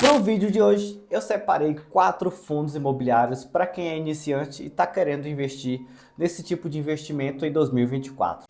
Para o vídeo de hoje, eu separei 4 fundos imobiliários para quem é iniciante e está querendo investir nesse tipo de investimento em 2024.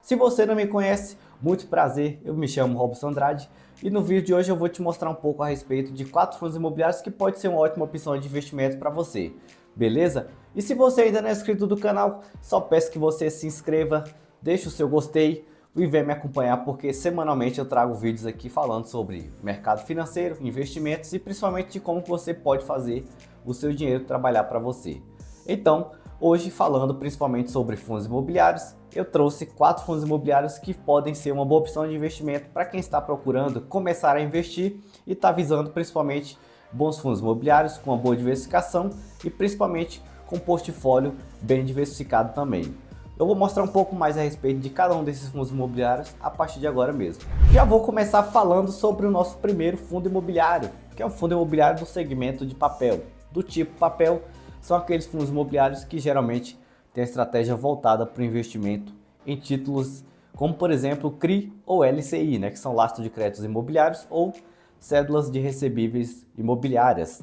Se você não me conhece, muito prazer, eu me chamo Robson Andrade e no vídeo de hoje eu vou te mostrar um pouco a respeito de 4 fundos imobiliários que pode ser uma ótima opção de investimento para você, beleza? E se você ainda não é inscrito do canal, só peço que você se inscreva, deixe o seu gostei e venha me acompanhar porque semanalmente eu trago vídeos aqui falando sobre mercado financeiro, investimentos e principalmente de como você pode fazer o seu dinheiro trabalhar para você. Então, hoje falando principalmente sobre fundos imobiliários, eu trouxe 4 fundos imobiliários que podem ser uma boa opção de investimento para quem está procurando começar a investir e está visando principalmente bons fundos imobiliários com uma boa diversificação e principalmente com um portfólio bem diversificado também. Eu vou mostrar um pouco mais a respeito de cada um desses fundos imobiliários a partir de agora mesmo. Já vou começar falando sobre o nosso primeiro fundo imobiliário, que é um fundo imobiliário do segmento de papel. Do tipo papel, são aqueles fundos imobiliários que geralmente têm a estratégia voltada para o investimento em títulos como, por exemplo, CRI ou LCI, que são lastros de créditos imobiliários ou cédulas de recebíveis imobiliárias,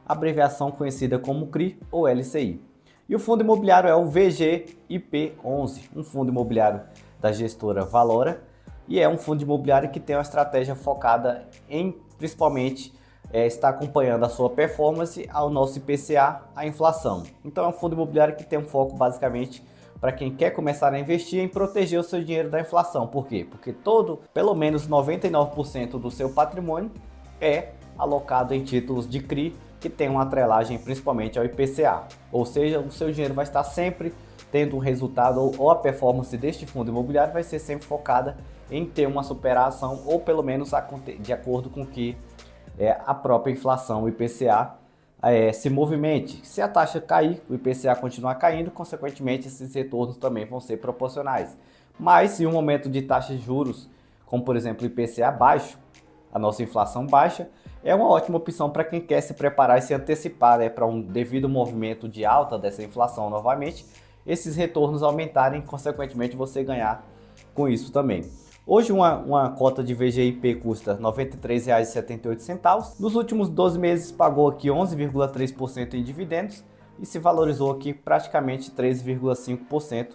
abreviação conhecida como CRI ou LCI. E o fundo imobiliário é o VGIP11, um fundo imobiliário da gestora Valora, e é um fundo imobiliário que tem uma estratégia focada em, principalmente, estar acompanhando a sua performance ao nosso IPCA, a inflação. Então é um fundo imobiliário que tem um foco basicamente para quem quer começar a investir em proteger o seu dinheiro da inflação. Por quê? Porque pelo menos 99% do seu patrimônio é alocado em títulos de CRI que tem uma atrelagem principalmente ao IPCA, ou seja, o seu dinheiro vai estar sempre tendo um resultado ou a performance deste fundo imobiliário vai ser sempre focada em ter uma superação ou pelo menos de acordo com que a própria inflação, o IPCA, se movimente. Se a taxa cair, o IPCA continuar caindo, consequentemente esses retornos também vão ser proporcionais. Mas em um momento de taxa de juros, como por exemplo o IPCA baixo, a nossa inflação baixa, é uma ótima opção para quem quer se preparar e se antecipar para um devido movimento de alta dessa inflação novamente, esses retornos aumentarem e consequentemente você ganhar com isso também. Hoje uma cota de VGIP custa R$ 93,78. Nos últimos 12 meses pagou aqui 11,3% em dividendos e se valorizou aqui praticamente 13,5%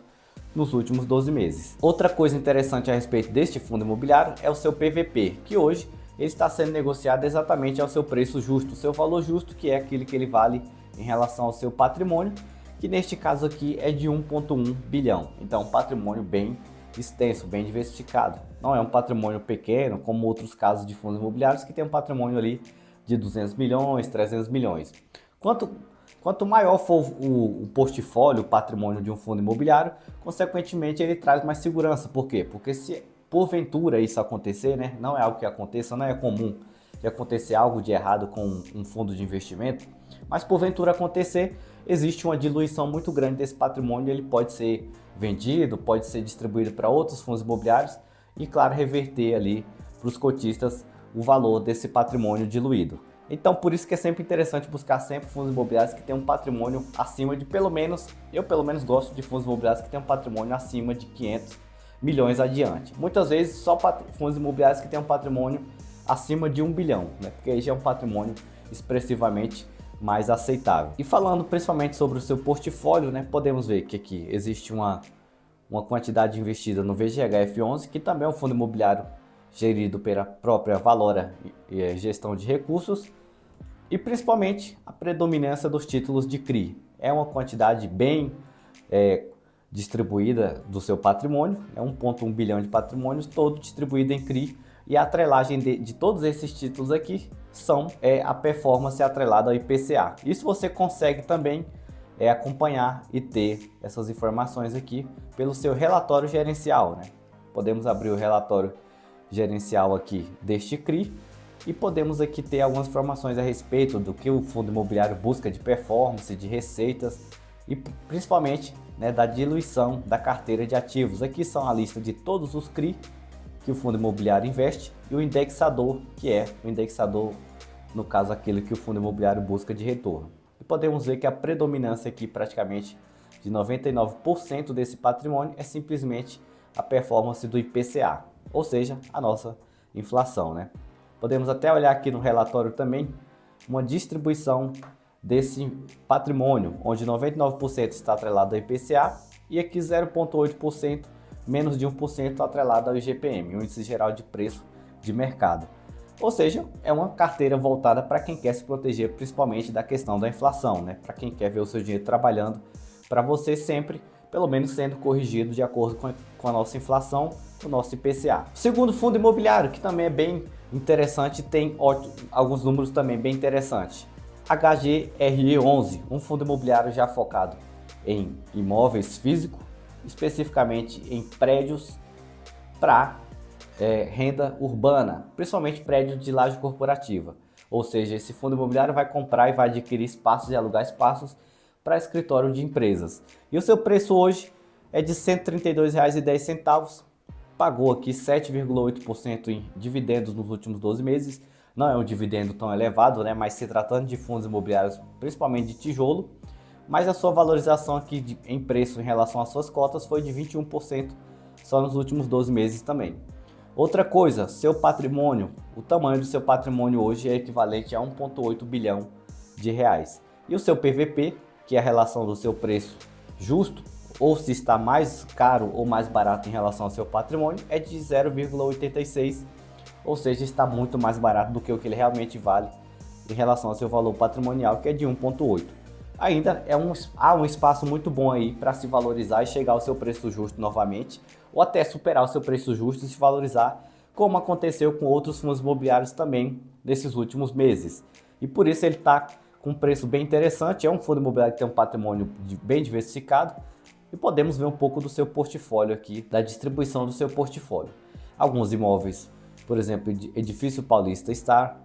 nos últimos 12 meses. Outra coisa interessante a respeito deste fundo imobiliário é o seu PVP, que hoje ele está sendo negociado exatamente ao seu preço justo, o seu valor justo, que é aquele que ele vale em relação ao seu patrimônio, que neste caso aqui é de 1,1 bilhão. Então, um patrimônio bem extenso, bem diversificado. Não é um patrimônio pequeno, como outros casos de fundos imobiliários que tem um patrimônio ali de 200 milhões, 300 milhões. Quanto maior for o portfólio, o patrimônio de um fundo imobiliário, consequentemente ele traz mais segurança. Por quê? Porque se porventura isso acontecer, não é algo que aconteça, não é comum de acontecer algo de errado com um fundo de investimento, mas porventura acontecer, existe uma diluição muito grande desse patrimônio, ele pode ser vendido, pode ser distribuído para outros fundos imobiliários e, claro, reverter ali para os cotistas o valor desse patrimônio diluído. Então, por isso que é sempre interessante buscar sempre fundos imobiliários que tenham um patrimônio acima de eu pelo menos gosto de fundos imobiliários que tenham um patrimônio acima de 500 milhões adiante. Muitas vezes só fundos imobiliários que têm um patrimônio acima de 1 bilhão, porque aí já é um patrimônio expressivamente mais aceitável. E falando principalmente sobre o seu portfólio, podemos ver que aqui existe uma quantidade investida no VGHF11, que também é um fundo imobiliário gerido pela própria Valora Gestão de Recursos, e principalmente a predominância dos títulos de CRI. É uma quantidade bem distribuída do seu patrimônio, 1,1 bilhão de patrimônios, todo distribuído em CRI, e a atrelagem de todos esses títulos aqui são a performance atrelada ao IPCA. Isso você consegue também acompanhar e ter essas informações aqui pelo seu relatório gerencial. Podemos abrir o relatório gerencial aqui deste CRI e podemos aqui ter algumas informações a respeito do que o fundo imobiliário busca de performance, de receitas e principalmente da diluição da carteira de ativos. Aqui são a lista de todos os CRI que o fundo imobiliário investe e o indexador, que é o indexador, no caso aquele que o fundo imobiliário busca de retorno. E podemos ver que a predominância aqui praticamente de 99% desse patrimônio é simplesmente a performance do IPCA. ou seja, a nossa inflação, né? Podemos até olhar aqui no relatório também uma distribuição desse patrimônio, onde 99% está atrelado ao IPCA e aqui 0,8%, menos de 1% atrelado ao IGPM, o Índice Geral de Preço de Mercado. Ou seja, é uma carteira voltada para quem quer se proteger principalmente da questão da inflação, né? Para quem quer ver o seu dinheiro trabalhando para você sempre, pelo menos sendo corrigido de acordo com a nossa inflação, o nosso IPCA. O segundo fundo imobiliário, que também é bem interessante, tem alguns números também bem interessantes. HGRE11, um fundo imobiliário já focado em imóveis físicos, especificamente em prédios para renda urbana, principalmente prédios de laje corporativa. Ou seja, esse fundo imobiliário vai comprar e vai adquirir espaços e alugar espaços para escritório de empresas. E o seu preço hoje é de R$ 132,10, pagou aqui 7,8% em dividendos nos últimos 12 meses. Não é um dividendo tão elevado, né? Mas se tratando de fundos imobiliários, principalmente de tijolo, mas a sua valorização aqui em preço em relação às suas cotas foi de 21% só nos últimos 12 meses também. Outra coisa, seu patrimônio, o tamanho do seu patrimônio hoje é equivalente a 1,8 bilhão de reais. E o seu PVP, que é a relação do seu preço justo, ou se está mais caro ou mais barato em relação ao seu patrimônio, é de 0,86, ou seja, está muito mais barato do que o que ele realmente vale em relação ao seu valor patrimonial, que é de 1,8. Ainda há um espaço muito bom aí para se valorizar e chegar ao seu preço justo novamente, ou até superar o seu preço justo e se valorizar, como aconteceu com outros fundos imobiliários também nesses últimos meses. E por isso ele está com um preço bem interessante, é um fundo imobiliário que tem um patrimônio bem diversificado, e podemos ver um pouco do seu portfólio aqui, da distribuição do seu portfólio. Alguns imóveis, por exemplo, Edifício Paulista Star,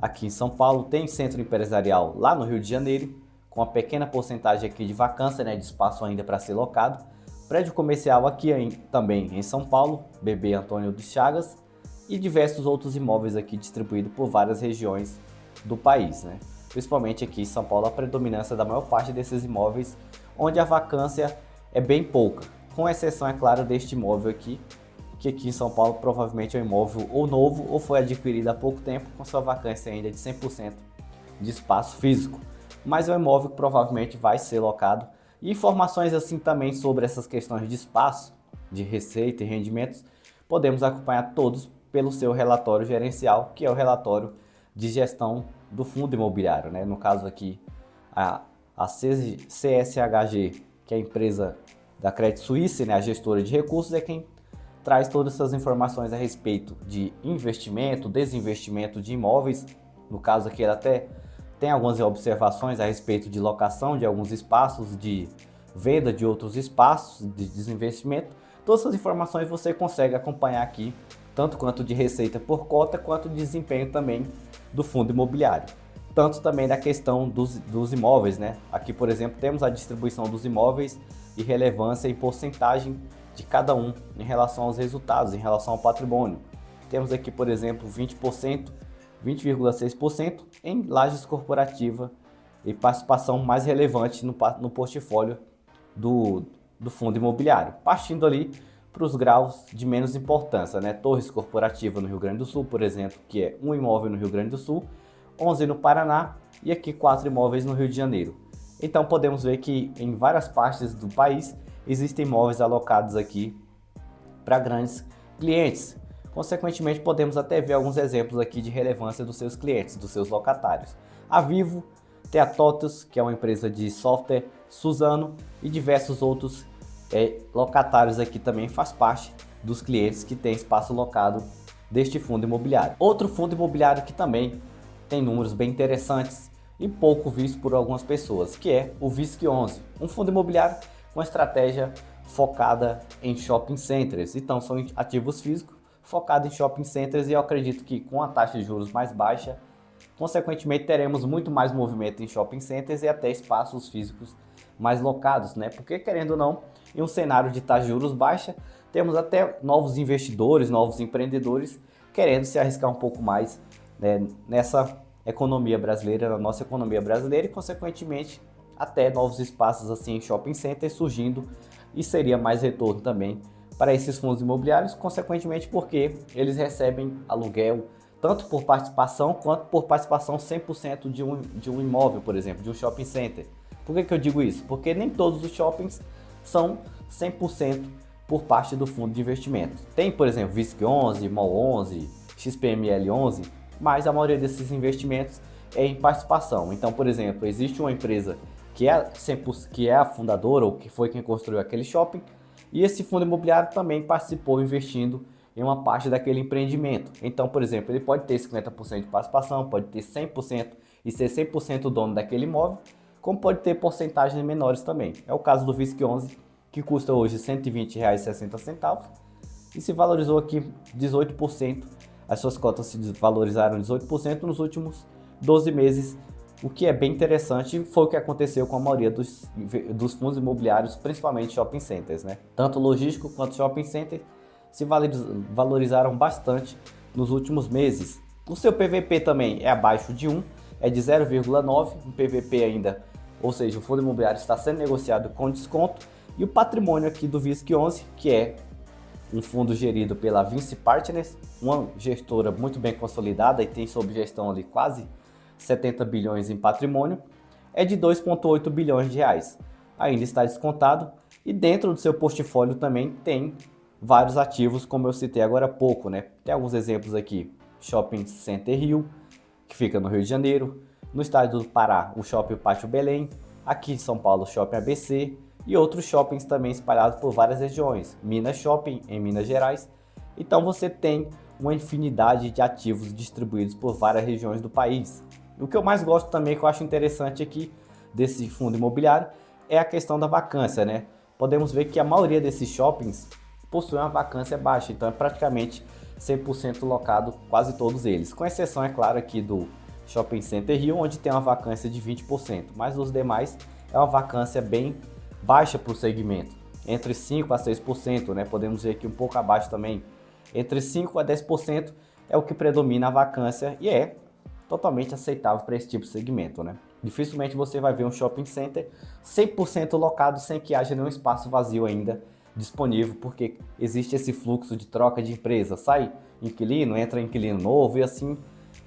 aqui em São Paulo, tem centro empresarial lá no Rio de Janeiro, com uma pequena porcentagem aqui de vacância, né, de espaço ainda para ser locado. Prédio comercial aqui também em São Paulo, BB Antônio dos Chagas, e diversos outros imóveis aqui distribuídos por várias regiões do país, né? Principalmente aqui em São Paulo, a predominância da maior parte desses imóveis, onde a vacância é bem pouca, com exceção, é claro, deste imóvel aqui, que aqui em São Paulo provavelmente é um imóvel ou novo ou foi adquirido há pouco tempo, com sua vacância ainda de 100% de espaço físico, mas é um imóvel que provavelmente vai ser locado. E informações assim também sobre essas questões de espaço, de receita e rendimentos, podemos acompanhar todos pelo seu relatório gerencial, que é o relatório de gestão do fundo imobiliário, né? No caso aqui, a CSHG, que é a empresa da Credit Suisse, né? A gestora de recursos, é quem traz todas essas informações a respeito de investimento, desinvestimento de imóveis. No caso aqui, ela até tem algumas observações a respeito de locação de alguns espaços, de venda de outros espaços, de desinvestimento. Todas essas informações você consegue acompanhar aqui, tanto quanto de receita por cota, quanto de desempenho também do fundo imobiliário. Tanto também da questão dos imóveis, né? Aqui, por exemplo, temos a distribuição dos imóveis e relevância em porcentagem de cada um em relação aos resultados, em relação ao patrimônio. Temos aqui, por exemplo, 20%, 20,6% em lajes corporativa e participação mais relevante no portfólio do fundo imobiliário, partindo ali para os graus de menos importância, né? Torres corporativa no Rio Grande do Sul, por exemplo, que é um imóvel no Rio Grande do Sul, 11 no Paraná e aqui 4 imóveis no Rio de Janeiro. Então podemos ver que em várias partes do país existem imóveis alocados aqui para grandes clientes. Consequentemente, podemos até ver alguns exemplos aqui de relevância dos seus clientes, dos seus locatários. A Vivo, tem a TOTUS, que é uma empresa de software, Suzano e diversos outros locatários aqui também faz parte dos clientes que têm espaço locado deste fundo imobiliário. Outro fundo imobiliário que também tem números bem interessantes e pouco visto por algumas pessoas, que é o VISC11, um fundo imobiliário com estratégia focada em shopping centers. Então são ativos físicos focados em shopping centers e eu acredito que com a taxa de juros mais baixa, consequentemente teremos muito mais movimento em shopping centers e até espaços físicos mais locados, né? Porque querendo ou não, em um cenário de taxa de juros baixa, temos até novos investidores, novos empreendedores querendo se arriscar um pouco mais, né, nessa economia brasileira, na nossa economia brasileira e consequentemente até novos espaços assim em shopping centers surgindo e seria mais retorno também para esses fundos imobiliários, consequentemente porque eles recebem aluguel tanto por participação quanto por participação 100% de um imóvel, por exemplo, de um shopping center. Por que eu digo isso? Porque nem todos os shoppings são 100% por parte do fundo de investimento. Tem, por exemplo, VISC11, MOL11, XPML11, mas a maioria desses investimentos é em participação. Então, por exemplo, existe uma empresa que é a fundadora ou que foi quem construiu aquele shopping, e esse fundo imobiliário também participou investindo em uma parte daquele empreendimento. Então, por exemplo, ele pode ter 50% de participação, pode ter 100% e ser 100% dono daquele imóvel, como pode ter porcentagens menores também. É o caso do VISC11, que custa hoje R$ 120,60 e se valorizou aqui 18%. As suas cotas se valorizaram 18% nos últimos 12 meses, o que é bem interessante. Foi o que aconteceu com a maioria dos fundos imobiliários, principalmente shopping centers, né? Tanto logístico quanto shopping center se valorizaram bastante nos últimos meses. O seu PVP também é abaixo de 1, é de 0,9, um PVP ainda, ou seja, o fundo imobiliário está sendo negociado com desconto. E o patrimônio aqui do VISC11, que é um fundo gerido pela Vinci Partners, uma gestora muito bem consolidada e tem sob gestão ali quase 70 bilhões em patrimônio, é de 2,8 bilhões de reais. Ainda está descontado e dentro do seu portfólio também tem vários ativos, como eu citei agora há pouco, né? Tem alguns exemplos aqui: Shopping Center Rio, que fica no Rio de Janeiro; no estado do Pará, o Shopping Pátio Belém; aqui em São Paulo, o Shopping ABC, e outros shoppings também espalhados por várias regiões, Minas Shopping em Minas Gerais. Então você tem uma infinidade de ativos distribuídos por várias regiões do país. O que eu mais gosto também, que eu acho interessante aqui desse fundo imobiliário, é a questão da vacância, né? Podemos ver que a maioria desses shoppings possui uma vacância baixa, então é praticamente 100% locado, quase todos eles, com exceção, é claro, aqui do Shopping Center Rio, onde tem uma vacância de 20%, mas os demais é uma vacância bem baixa para o segmento, entre 5% a 6%, né? Podemos ver aqui um pouco abaixo também, entre 5% a 10% é o que predomina a vacância e é totalmente aceitável para esse tipo de segmento, né? Dificilmente você vai ver um shopping center 100% locado sem que haja nenhum espaço vazio ainda disponível, porque existe esse fluxo de troca de empresa, sai inquilino, entra inquilino novo e assim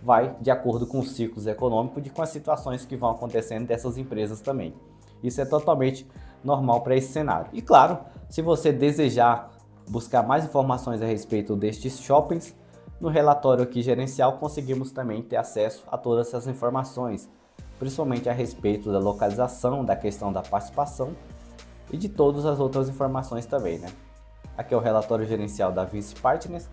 vai de acordo com os ciclos econômicos e com as situações que vão acontecendo dessas empresas também. Isso é totalmente normal para esse cenário. E claro, se você desejar buscar mais informações a respeito destes shoppings, no relatório aqui gerencial conseguimos também ter acesso a todas essas informações, principalmente a respeito da localização, da questão da participação e de todas as outras informações também, né? Aqui é o relatório gerencial da Vinci Partners.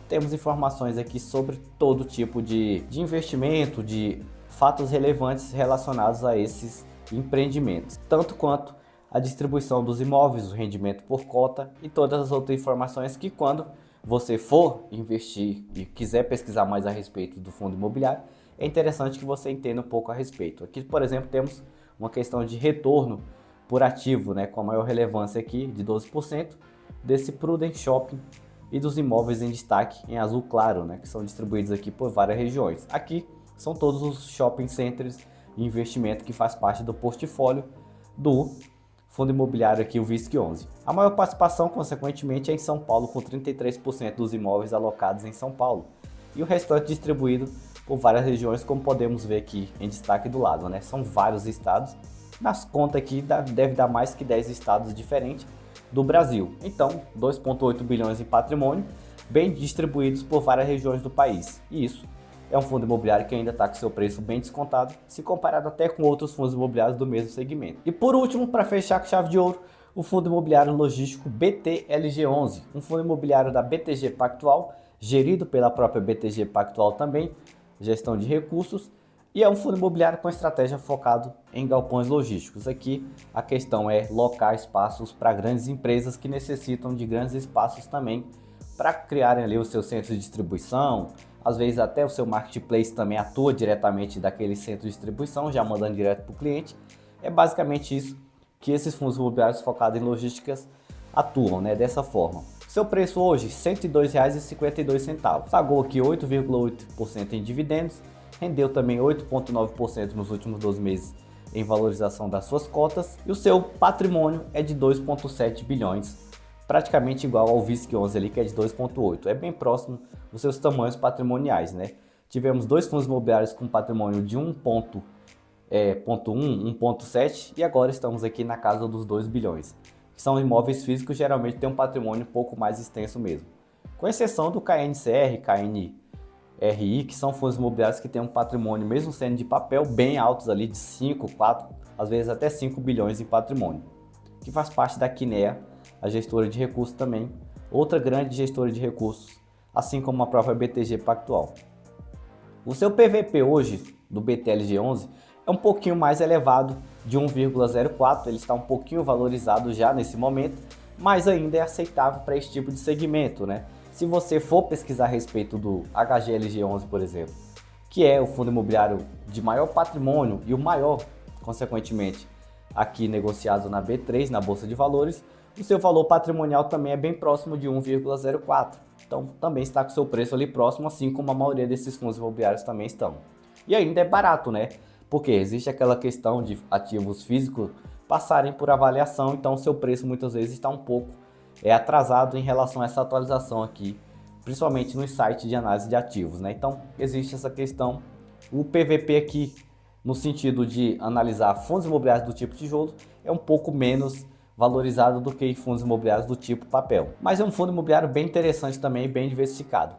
Temos informações aqui sobre todo tipo de investimento, de fatos relevantes relacionados a esses empreendimentos, tanto quanto a distribuição dos imóveis, o rendimento por cota e todas as outras informações que, quando você for investir e quiser pesquisar mais a respeito do fundo imobiliário, é interessante que você entenda um pouco a respeito. Aqui, por exemplo, temos uma questão de retorno por ativo, né, com a maior relevância aqui de 12% desse Prudent Shopping e dos imóveis em destaque em azul claro, né, que são distribuídos aqui por várias regiões. Aqui são todos os shopping centers e investimento que faz parte do portfólio do fundo imobiliário aqui, o VISC11. A maior participação, consequentemente, é em São Paulo, com 33% dos imóveis alocados em São Paulo, e o restante distribuído por várias regiões, como podemos ver aqui em destaque do lado, né? São vários estados. Nas contas aqui deve dar mais que 10 estados diferentes do Brasil. Então, 2,8 bilhões em patrimônio, bem distribuídos por várias regiões do país. E isso é um fundo imobiliário que ainda está com seu preço bem descontado, se comparado até com outros fundos imobiliários do mesmo segmento. E por último, para fechar com chave de ouro, o fundo imobiliário logístico BTLG11, um fundo imobiliário da BTG Pactual, gerido pela própria BTG Pactual também, gestão de recursos, e é um fundo imobiliário com estratégia focado em galpões logísticos. Aqui a questão é locar espaços para grandes empresas que necessitam de grandes espaços também para criarem ali os seus centros de distribuição. Às vezes até o seu marketplace também atua diretamente daquele centro de distribuição, já mandando direto para o cliente. É basicamente isso que esses fundos imobiliários focados em logísticas atuam, né? Dessa forma. Seu preço hoje, R$ 102,52. Pagou aqui 8,8% em dividendos, rendeu também 8,9% nos últimos 12 meses em valorização das suas cotas, e o seu patrimônio é de 2,7 bilhões. praticamente igual ao VISC11 ali, que é de 2,8. É bem próximo dos seus tamanhos patrimoniais, né? Tivemos dois fundos imobiliários com patrimônio de 1,1, 1,7 e agora estamos aqui na casa dos 2 bilhões. Que são imóveis físicos, geralmente tem um patrimônio um pouco mais extenso mesmo. Com exceção do KNCR, KNRI, que são fundos imobiliários que têm um patrimônio, mesmo sendo de papel, bem altos ali, de 5, 4, às vezes até 5 bilhões em patrimônio. Que faz parte da Kinea, a gestora de recursos também, outra grande gestora de recursos, assim como a própria BTG Pactual. O seu PVP hoje, do BTLG11, é um pouquinho mais elevado, de 1,04, ele está um pouquinho valorizado já nesse momento, mas ainda é aceitável para esse tipo de segmento, né? Se você for pesquisar a respeito do HGLG11, por exemplo, que é o fundo imobiliário de maior patrimônio e o maior, consequentemente, aqui negociado na B3, na Bolsa de Valores, o seu valor patrimonial também é bem próximo de 1,04. Então também está com seu preço ali próximo, assim como a maioria desses fundos imobiliários também estão. E ainda é barato, né? Porque existe aquela questão de ativos físicos passarem por avaliação, então o seu preço muitas vezes está um pouco atrasado em relação a essa atualização aqui, principalmente nos sites de análise de ativos, né? Então existe essa questão. O PVP aqui, no sentido de analisar fundos imobiliários do tipo tijolo, é um pouco menos valorizado do que fundos imobiliários do tipo papel. Mas é um fundo imobiliário bem interessante também, bem diversificado.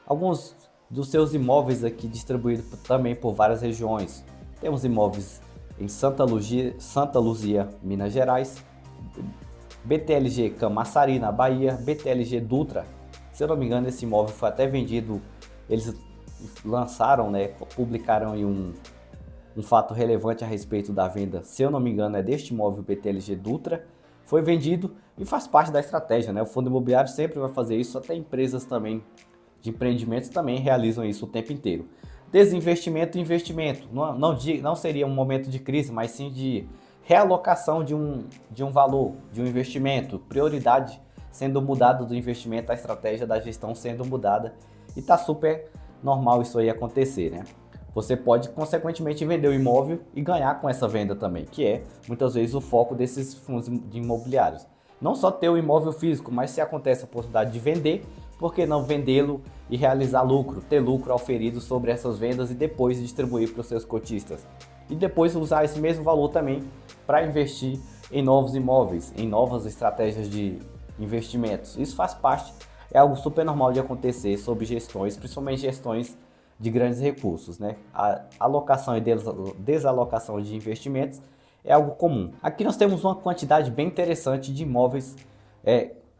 Alguns dos seus imóveis aqui distribuídos também por várias regiões. Temos imóveis em Santa Luzia, Minas Gerais, BTLG Camaçari, na Bahia, BTLG Dutra. Se eu não me engano, esse imóvel foi até vendido, eles lançaram, né, publicaram aí um fato relevante a respeito da venda, se eu não me engano, é deste imóvel BTLG Dutra, foi vendido e faz parte da estratégia, né? O fundo imobiliário sempre vai fazer isso, até empresas também de empreendimentos também realizam isso o tempo inteiro. Desinvestimento e investimento, não seria um momento de crise, mas sim de realocação de um valor, de um investimento, prioridade sendo mudada do investimento, a estratégia da gestão sendo mudada, e tá super normal isso aí acontecer, né? Você pode, consequentemente, vender o imóvel e ganhar com essa venda também, que é, muitas vezes, o foco desses fundos de imobiliários. Não só ter o imóvel físico, mas se acontece a oportunidade de vender, por que não vendê-lo e realizar lucro, ter lucro auferido sobre essas vendas e depois distribuir para os seus cotistas? E depois usar esse mesmo valor também para investir em novos imóveis, em novas estratégias de investimentos. Isso faz parte, é algo super normal de acontecer sob gestões, principalmente gestões de grandes recursos, né? A alocação e desalocação de investimentos é algo comum. Aqui nós temos uma quantidade bem interessante de imóveis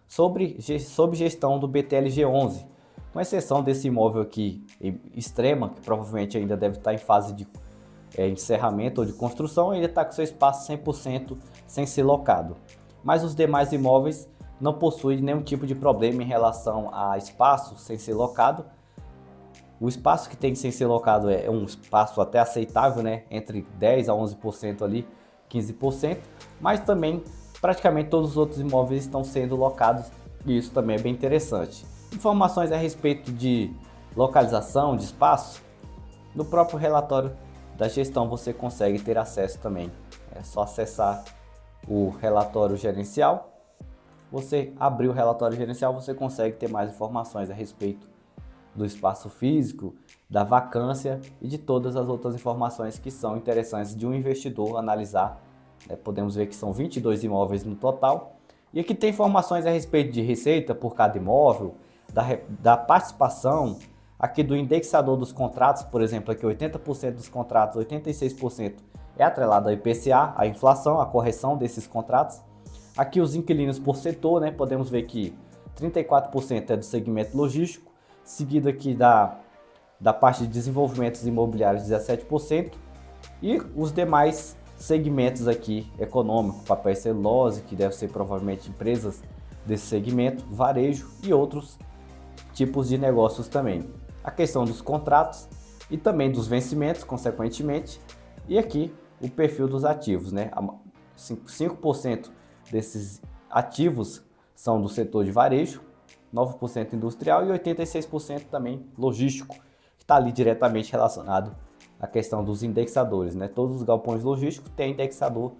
sob gestão do BTLG11, com exceção desse imóvel aqui, Extrema, que provavelmente ainda deve estar em fase de encerramento ou de construção, ainda está com seu espaço 100% sem ser locado. Mas os demais imóveis não possuem nenhum tipo de problema em relação a espaço sem ser locado. O espaço que tem sem ser locado é um espaço até aceitável, né? Entre 10% a 11% ali, 15%, mas também praticamente todos os outros imóveis estão sendo locados e isso também é bem interessante. Informações a respeito de localização, de espaço, no próprio relatório da gestão você consegue ter acesso também. É só acessar o relatório gerencial. Você abrir o relatório gerencial, você consegue ter mais informações a respeito do espaço físico, da vacância e de todas as outras informações que são interessantes de um investidor analisar. Podemos ver que são 22 imóveis no total. E aqui tem informações a respeito de receita por cada imóvel, da participação, aqui do indexador dos contratos, por exemplo, aqui 80% dos contratos, 86% é atrelado ao IPCA, a inflação, a correção desses contratos. Aqui os inquilinos por setor, né? Podemos ver que 34% é do segmento logístico, seguido aqui da parte de desenvolvimentos imobiliários 17%, e os demais segmentos aqui econômico, papel e celulose, que deve ser provavelmente empresas desse segmento, varejo e outros tipos de negócios também. A questão dos contratos e também dos vencimentos, consequentemente, e aqui o perfil dos ativos, né? 5% desses ativos são do setor de varejo, 9% industrial e 86% também logístico, que está ali diretamente relacionado à questão dos indexadores, né? Todos os galpões logísticos têm indexador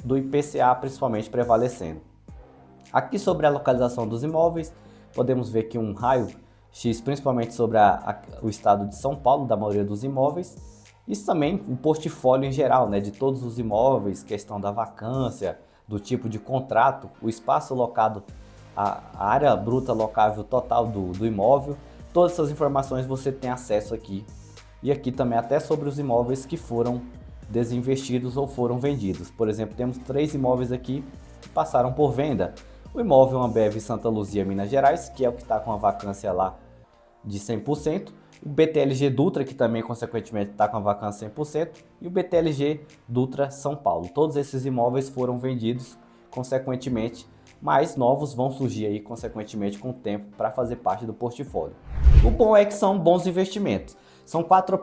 do IPCA principalmente prevalecendo. Aqui sobre a localização dos imóveis, podemos ver que um raio X, principalmente sobre o estado de São Paulo, da maioria dos imóveis. Isso também o portfólio em geral, né, de todos os imóveis, questão da vacância, do tipo de contrato, o espaço locado, a área bruta locável total do imóvel. Todas essas informações você tem acesso aqui. E aqui também até sobre os imóveis que foram desinvestidos ou foram vendidos. Por exemplo, temos 3 imóveis aqui que passaram por venda. O imóvel Ambev Santa Luzia, Minas Gerais, que é o que está com a vacância lá de 100%. O BTLG Dutra, que também consequentemente está com a vacância 100%. E o BTLG Dutra São Paulo. Todos esses imóveis foram vendidos consequentemente, mas novos vão surgir aí consequentemente com o tempo para fazer parte do portfólio. O bom é que são bons investimentos. São 4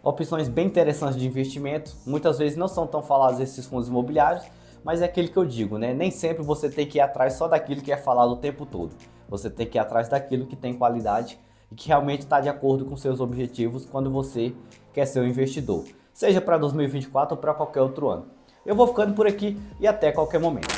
opções bem interessantes de investimento. Muitas vezes não são tão falados esses fundos imobiliários, mas é aquele que eu digo, né? Nem sempre você tem que ir atrás só daquilo que é falado o tempo todo. Você tem que ir atrás daquilo que tem qualidade e que realmente está de acordo com seus objetivos quando você quer ser um investidor. Seja para 2024 ou para qualquer outro ano. Eu vou ficando por aqui e até qualquer momento.